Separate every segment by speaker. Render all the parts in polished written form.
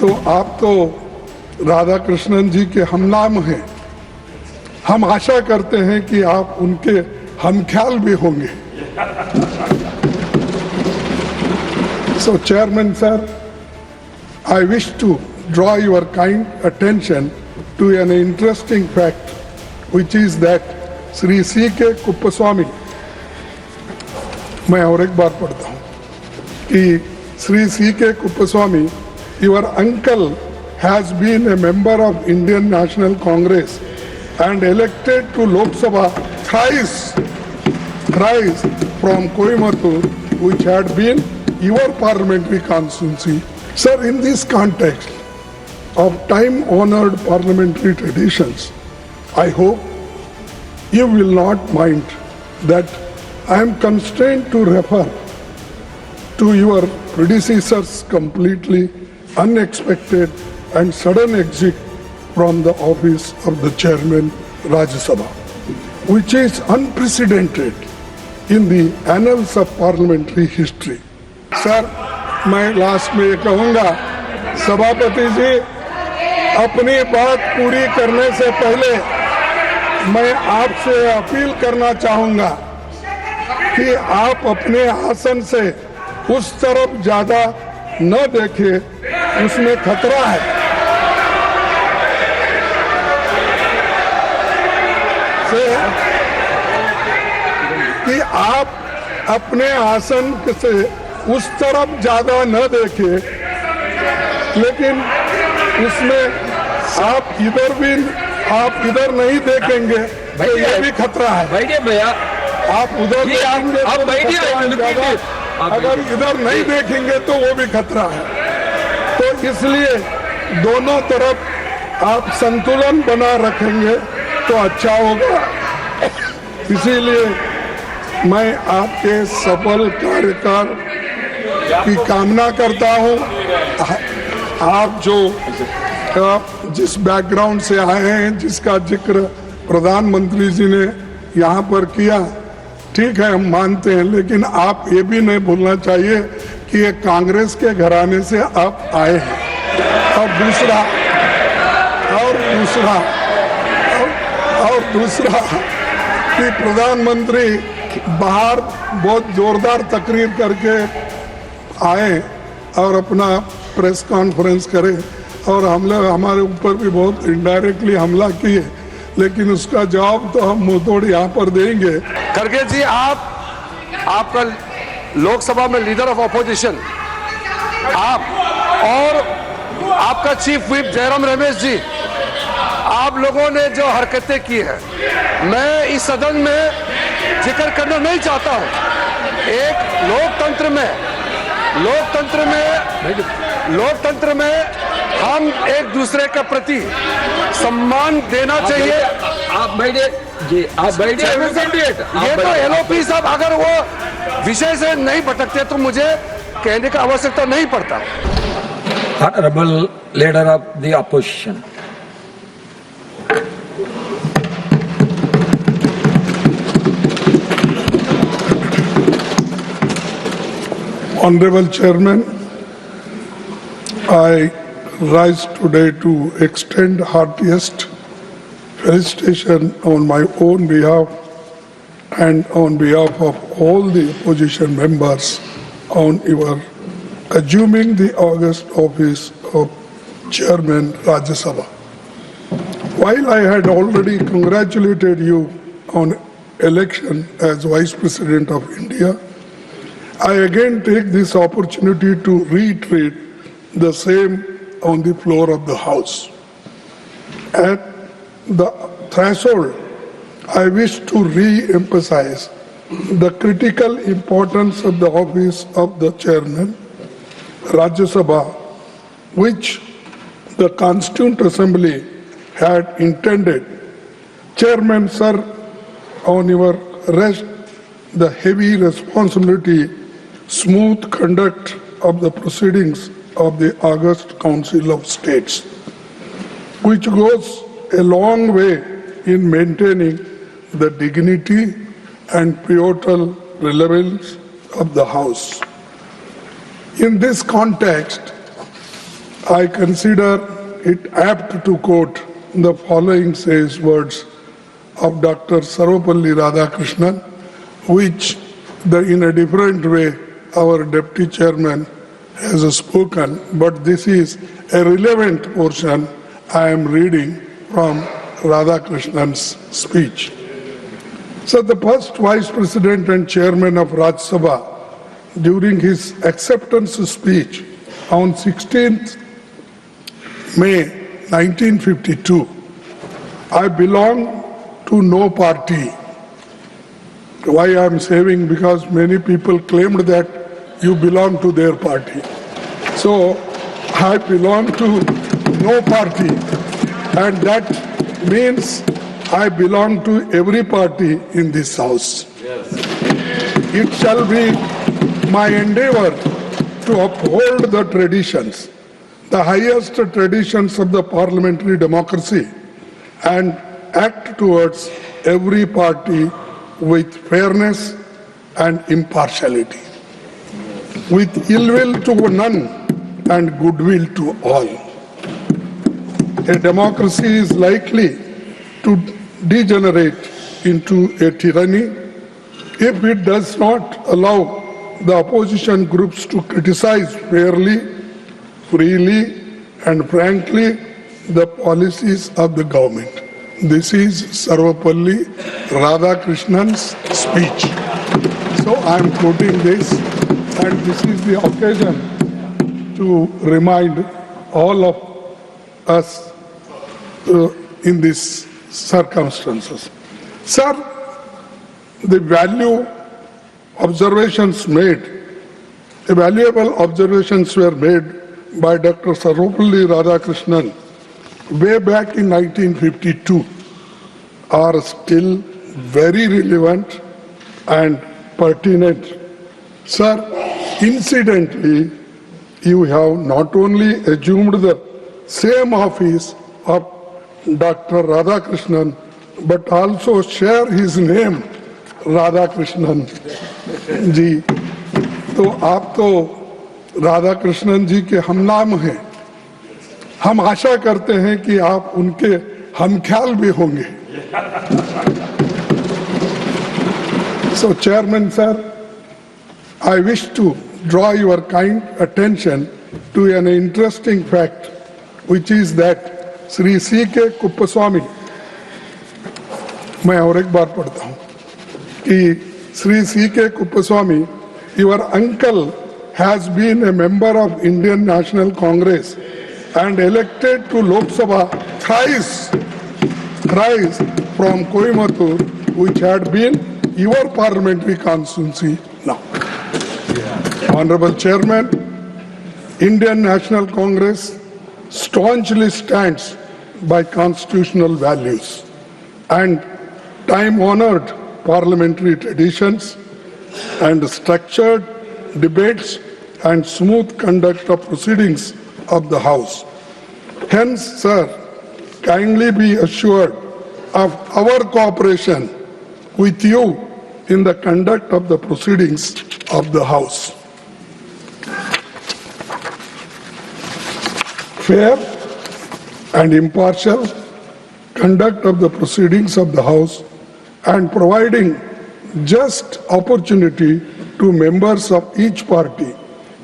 Speaker 1: तो आप तो राधा कृष्णन जी के हमनाम हैं। हम आशा करते हैं कि आप उनके हमख्याल भी होंगे। So, Chairman sir, I wish to draw your kind attention to an interesting fact, which is that Sri C.K. Kuppaswamy, मैं और एक बार पढ़ता हूँ कि Sri C.K. Kuppaswamy, your uncle has been a member of Indian National Congress and elected to Lok Sabha thrice from Coimbatore, which had been your parliamentary constituency. Sir, in this context of time-honored parliamentary traditions, I hope you will not mind that I am constrained to refer to your predecessor's completely unexpected and sudden exit from the office of the chairman Rajya Sabha, which is unprecedented in the annals of parliamentary history. Sir, मैं last में ये कहूँगा, सभापति जी अपनी बात पूरी करने से पहले मैं आपसे अपील करना चाहूँगा कि आप अपने आसन से उस तरफ ज्यादा न देखें, उसमें खतरा है। कि आप अपने आसन से उस तरफ ज्यादा न देखें, लेकिन उसमें आप इधर नहीं देखेंगे तो ये भी खतरा है।
Speaker 2: बैठिए भैया,
Speaker 1: आप उधर देखेंगे
Speaker 2: आप बैठिए,
Speaker 1: अगर इधर नहीं देखेंगे तो वो भी खतरा है। तो इसलिए दोनों तरफ आप संतुलन बना रखेंगे तो अच्छा होगा। इसीलिए मैं आपके सफल कार्यकाल की कामना करता हूं। आप जिस बैकग्राउंड से आए हैं, जिसका जिक्र प्रधानमंत्री जी ने यहाँ पर किया, ठीक है, हम मानते हैं, लेकिन आप ये भी नहीं भूलना चाहिए कि ये कांग्रेस के घराने से आप आए हैं। और दूसरा कि प्रधानमंत्री बाहर बहुत जोरदार तकरीर करके आए और अपना प्रेस कॉन्फ्रेंस करे और हमारे ऊपर भी बहुत इनडायरेक्टली हमला किए, लेकिन उसका जवाब तो हम मुंहतोड़ यहाँ पर देंगे।
Speaker 3: खड़गे जी, आपका लोकसभा में लीडर ऑफ ऑपोजिशन, आप और आपका चीफ व्हिप जयराम रमेश जी, आप लोगों ने जो हरकतें की है, मैं इस सदन में जिक्र करना नहीं चाहता हूं। एक लोकतंत्र में हम एक दूसरे के प्रति सम्मान देना चाहिए।
Speaker 2: आप बैठिए जी, आप बैठिए।
Speaker 3: ये तो एलओपी साहब अगर वो विषय से नहीं भटकते तो मुझे कहने का आवश्यकता नहीं पड़ता।
Speaker 2: Honorable Leader of the Opposition.
Speaker 1: Honorable Chairman, I rise today to extend heartiest felicitation on my own behalf and on behalf of all the opposition members on your assuming the august office of Chairman Rajya Sabha. While I had already congratulated you on election as Vice President of India, I again take this opportunity to reiterate the same on the floor of the House. At the threshold, I wish to re-emphasize the critical importance of the office of the Chairman, Rajya Sabha, which the Constituent Assembly had intended. Chairman, sir, on your rest the heavy responsibility, smooth conduct of the proceedings of the August Council of States, which goes a long way in maintaining the dignity and pivotal relevance of the House. In this context, I consider it apt to quote the following says words of Dr. Sarvapalli Radhakrishnan, which in a different way our deputy chairman has spoken, but this is a relevant portion I am reading from Radhakrishnan's speech. So the first vice president and chairman of Rajya Sabha, during his acceptance speech on 16th May 1952, I belong to no party. Why I am saying? Because many people claimed that you belong to their party. So I belong to no party, and that means I belong to every party in this house. Yes. It shall be my endeavor to uphold the traditions, the highest traditions of the parliamentary democracy, and act towards every party with fairness and impartiality, with ill will to none and goodwill to all. A democracy is likely to degenerate into a tyranny if it does not allow the opposition groups to criticize fairly, freely, and frankly the policies of the government. This is Sarvapalli Radhakrishnan's speech. So I am quoting this, and this is the occasion to remind all of us in these circumstances. Sir, the valuable observations were made by Dr. Sarvapalli Radhakrishnan way back in 1952 are still very relevant and pertinent. Sir, incidentally, you have not only assumed the same office of Dr. Radhakrishnan, but also share his name, Radhakrishnan जी. तो आप तो राधाकृष्णन जी के हमनाम हैं. हम आशा करते हैं कि आप उनके हमख्याल भी होंगे. So, Chairman sir, I wish to draw your kind attention to an interesting fact, which is that Sri C.K. Kuppaswamy, मैं और एक बार पढ़ता हूँ कि Sri C.K. Kuppaswamy, your uncle has been a member of Indian National Congress and elected to Lok Sabha thrice from Coimbatore, which had been your parliamentary constituency now. Honorable Chairman, Indian National Congress staunchly stands by constitutional values and time-honored parliamentary traditions and structured debates and smooth conduct of proceedings of the House. Hence, sir, kindly be assured of our cooperation with you in the conduct of the proceedings of the House. Fair and impartial conduct of the proceedings of the House and providing just opportunity to members of each party,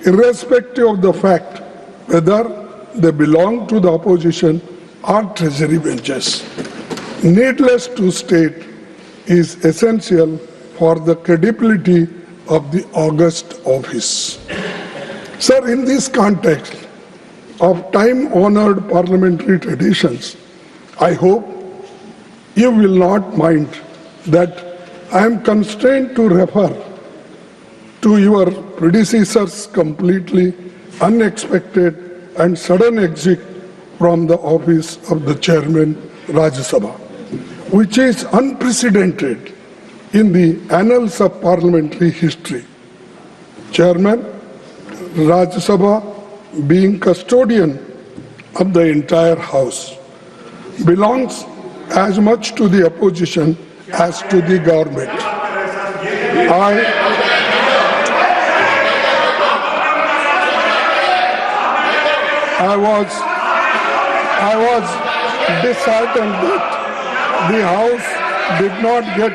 Speaker 1: irrespective of the fact whether they belong to the opposition or treasury benches. Needless to state, is essential for the credibility of the august office. Sir, in this context of time-honored parliamentary traditions, I hope you will not mind that I am constrained to refer to your predecessor's completely unexpected and sudden exit from the office of the chairman Rajya Sabha, which is unprecedented in the annals of parliamentary history. Chairman, Rajya Sabha, being custodian of the entire House, belongs as much to the opposition as to the government. I was disheartened that the House did not get.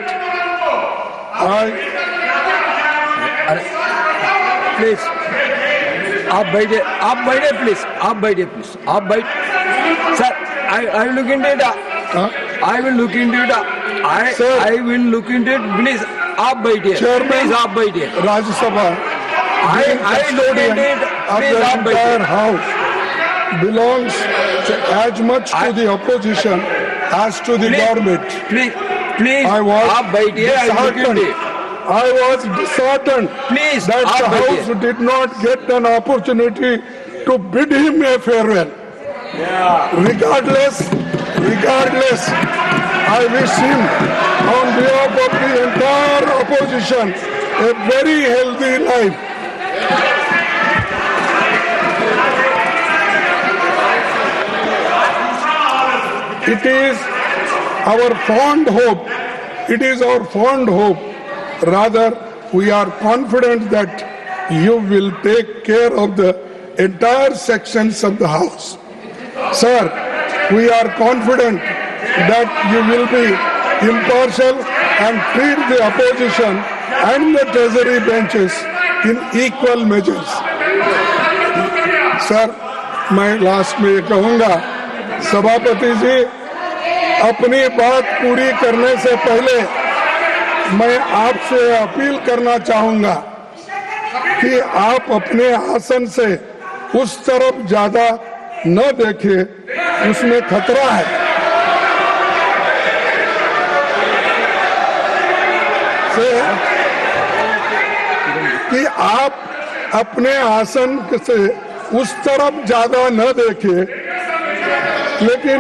Speaker 2: Please आप बैठिए please आप बैठिए sir I will look into it I will look into it I will look into it please आप बैठिए please आप बैठिए
Speaker 1: Rajya Sabha
Speaker 2: I looked into it.
Speaker 1: of
Speaker 2: Please,
Speaker 1: the
Speaker 2: आप
Speaker 1: entire
Speaker 2: बैठिए
Speaker 1: House belongs as much to the opposition as to the government.
Speaker 2: Please
Speaker 1: I was
Speaker 2: आप बैठिए I look into
Speaker 1: disheartened.
Speaker 2: It
Speaker 1: I was disheartened
Speaker 2: Please,
Speaker 1: that
Speaker 2: आप
Speaker 1: the
Speaker 2: बैठिए।
Speaker 1: House did not get an opportunity to bid him a farewell. Regardless, I wish him on behalf of the entire opposition a very healthy life. It is our fond hope, rather we are confident that you will take care of the entire sections of the House. Sir, we are confident that you will be impartial and treat the opposition and the treasury benches in equal measures. Sir, मैं last में ये कहूंगा, सभापति जी अपनी बात पूरी करने से पहले मैं आपसे अपील करना चाहूंगा कि आप अपने आसन से उस तरफ ज्यादा न देखें, उसमें खतरा है। कि आप अपने आसन से उस तरफ ज्यादा न देखें, लेकिन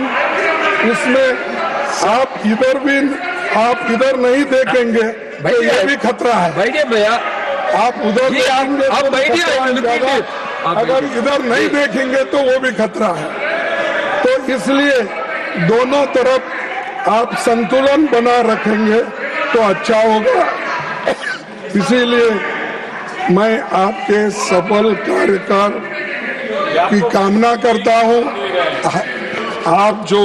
Speaker 1: उसमें आप इधर नहीं देखेंगे तो ये भी खतरा है।
Speaker 2: बैठिए भैया
Speaker 1: आप उधर
Speaker 2: जी, आप
Speaker 1: देखेंगे तो
Speaker 2: बैठिए,
Speaker 1: खतरा है
Speaker 2: look at
Speaker 1: ज्यादा।
Speaker 2: it. आप
Speaker 1: अगर
Speaker 2: बैठिए।
Speaker 1: इधर नहीं देखेंगे तो वो भी खतरा है। तो इसलिए दोनों तरफ आप संतुलन बना रखेंगे तो अच्छा होगा। इसीलिए मैं आपके सफल कार्यकाल की कामना करता हूं। आप जो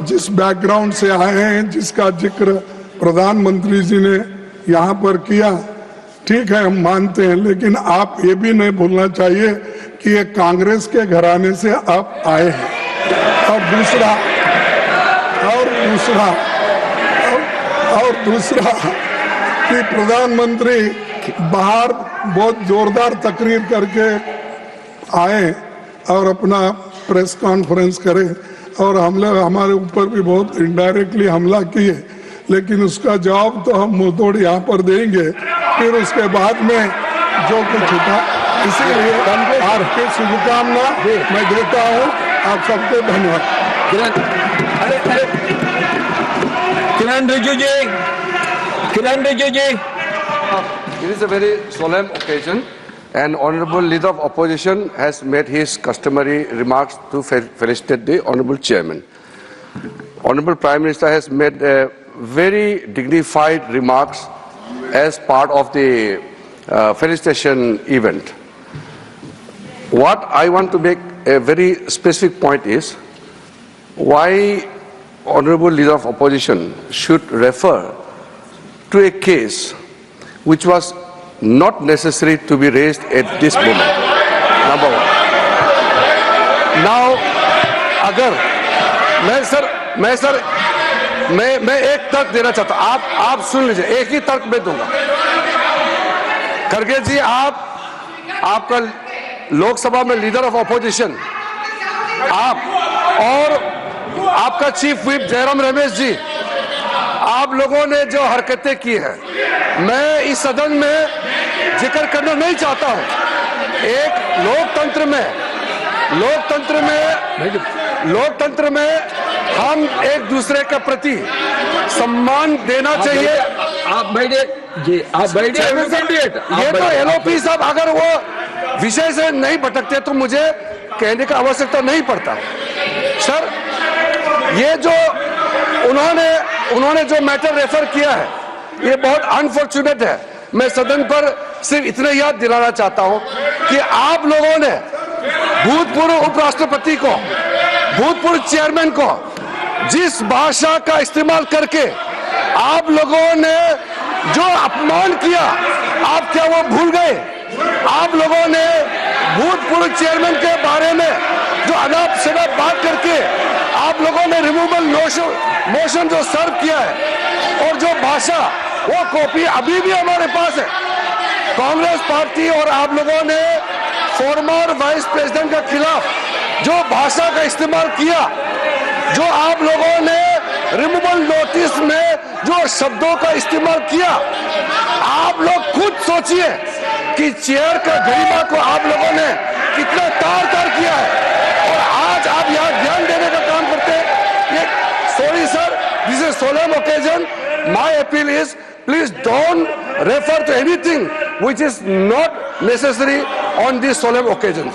Speaker 1: जिस बैकग्राउंड से आए हैं, जिसका जिक्र प्रधानमंत्री जी ने यहाँ पर किया, ठीक है, हम मानते हैं, लेकिन आप ये भी नहीं भूलना चाहिए कि ये कांग्रेस के घराने से आप आए हैं। और दूसरा कि प्रधानमंत्री बाहर बहुत जोरदार तकरीर करके आए और अपना प्रेस कॉन्फ्रेंस करे और हमारे ऊपर भी बहुत इनडायरेक्टली हमला किए, लेकिन उसका जवाब तो हम मुंहतोड़ यहाँ पर देंगे फिर उसके बाद में जो कुछ होता। इसीलिए आपकी शुभकामना मैं देता हूँ। आप सबको धन्यवाद।
Speaker 2: किरण रिजिजू जी
Speaker 3: It is a very solemn occasion, and Honorable Leader of Opposition has made his customary remarks to felicitate the Honorable Chairman. Honorable Prime Minister has made very dignified remarks as part of the felicitation event. What I want to make a very specific point is why Honorable Leader of Opposition should refer to a case which was not necessary to be raised at this moment. Number one. Now, अगर मैं एक तर्क देना चाहता हूं, आप सुन लीजिए, एक ही तर्क मैं दूंगा। खरगे जी, आपका लोकसभा में लीडर ऑफ ऑपोजिशन, आप और आपका चीफ व्हिप जयराम रमेश जी, आप लोगों ने जो हरकतें की हैं, मैं इस सदन में जिक्र करना नहीं चाहता हूं। एक लोकतंत्र में हम एक दूसरे के प्रति सम्मान देना चाहिए।
Speaker 2: आप बैठिए जी, आप बैठिए।
Speaker 3: ये तो एलओपी साहब अगर वो विषय से नहीं भटकते तो मुझे कहने का आवश्यकता नहीं पड़ता। सर, ये जो उन्होंने जो मैटर रेफर किया है, ये बहुत अनफॉर्चुनेट है। मैं सदन पर सिर्फ इतना याद दिलाना चाहता हूं कि आप लोगों ने भूतपूर्व उपराष्ट्रपति को, भूतपूर्व चेयरमैन को जिस भाषा का इस्तेमाल करके आप लोगों ने जो अपमान किया, आप क्या वो भूल गए? आप लोगों ने भूतपूर्व चेयरमैन के बारे में जो अनाप शनाप बात करके आप लोगों ने रिमूवल मोशन जो सर्व किया है, और जो भाषा, वो कॉपी अभी भी हमारे पास है। कांग्रेस पार्टी और आप लोगों ने फॉर्मर वाइस प्रेसिडेंट के खिलाफ जो भाषा का इस्तेमाल किया, जो आप लोगों ने रिमूवल नोटिस में जो शब्दों का इस्तेमाल किया, आप लोग खुद सोचिए कि चेयर का गरिमा को आप लोगों ने कितना तार-तार किया है, और आज आप यहाँ ध्यान देने का काम करते हैं। ये sorry sir, this is solemn occasion, my appeal is please don't refer to anything which is not necessary on this solemn occasion.